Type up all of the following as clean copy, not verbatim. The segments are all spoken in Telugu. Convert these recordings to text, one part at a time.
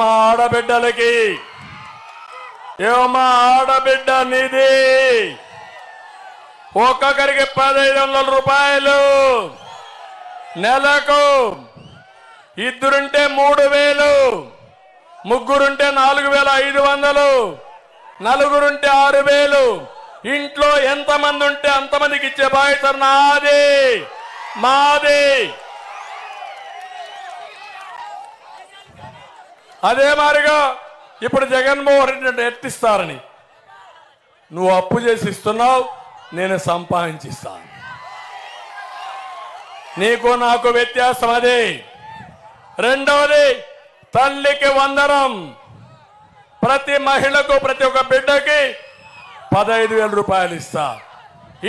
మా ఆడబిడ్డలకి. మా ఆడబిడ్డ నిధి ఒక్కొక్కరికి 1500 రూపాయలు నెలకు, ఇద్దరుంటే 3000, ముగ్గురుంటే 4500, నలుగురుంటే 6000. ఇంట్లో ఎంతమంది ఉంటే అంతమందికి ఇచ్చే బాధ్యత నాది, మాది. అదే మారిగా ఇప్పుడు జగన్మోహన్ రెడ్డి ఎత్తిస్తారని నువ్వు అప్పు చేసి ఇస్తున్నావు, నేను సంపాదించిస్తాను. నీకు నాకు వ్యత్యాసం అదే. రెండవది, తల్లికి వందనం. ప్రతి మహిళకు, ప్రతి ఒక్క బిడ్డకి 15,000 రూపాయలు ఇస్తా.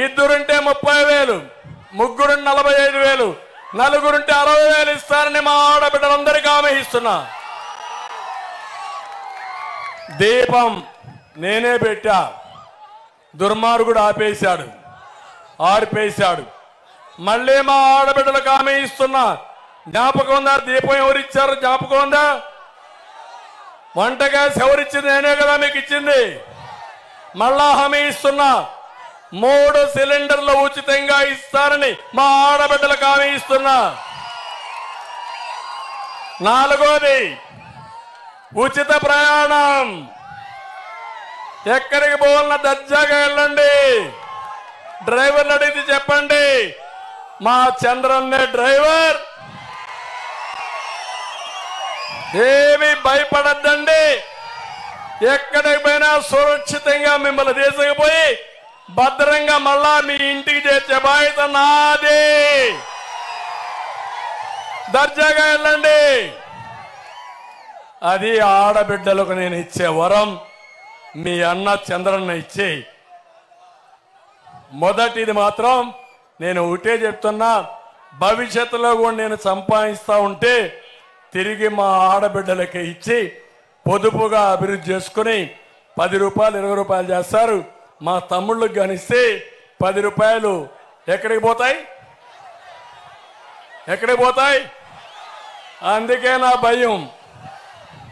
ఇద్దరుంటే 30,000, ముగ్గురు 45,000, నలుగురుంటే 60,000 ఇస్తారని మా ఆడబిడ్డలందరికీ హామీ ఇస్తున్నా. దీపం నేనే పెట్టా, దుర్మార్గుడు ఆర్పేశాడు. మళ్ళీ మా ఆడబిడ్డలకు హామీ ఇస్తున్నా. జ్ఞాపకం ఉందా? దీపం ఎవరిచ్చారు జ్ఞాపకం ఉందా? వంట గ్యాస్ ఎవరిచ్చింది? నేనే కదా మీకు ఇచ్చింది. మళ్ళా హామీ ఇస్తున్నా, 3 సిలిండర్లు ఉచితంగా ఇస్తారని మా ఆడబిడ్డలకు హామీ ఇస్తున్నా. నాలుగోది, ఉచిత ప్రయాణం. ఎక్కడికి పోవాలన్నా దర్జాగా వెళ్ళండి. డ్రైవర్ని అడిగితే చెప్పండి, మా చంద్రన్నే డ్రైవర్. ఏమీ భయపడద్దండి. ఎక్కడికి పోయినా సురక్షితంగా మిమ్మల్ని తీసుకుపోయి భద్రంగా మళ్ళా మీ ఇంటికి చేర్చే బాధ్యత నాది. దర్జాగా వెళ్ళండి. అది ఆడబిడ్డలకు నేను ఇచ్చే వరం. మీ అన్న చంద్రన్న ఇచ్చే. మొదటిది మాత్రం నేను ఒకటే చెప్తున్నా, భవిష్యత్తులో కూడా నేను సంపాదిస్తా ఉంటే తిరిగి మా ఆడబిడ్డలకి ఇచ్చి పొదుపుగా అభివృద్ధి చేసుకుని 10 రూపాయలు 20 రూపాయలు చేస్తారు. మా తమ్ముళ్ళకి గనిస్తే 10 రూపాయలు ఎక్కడికి పోతాయి? అందుకే నా భయం.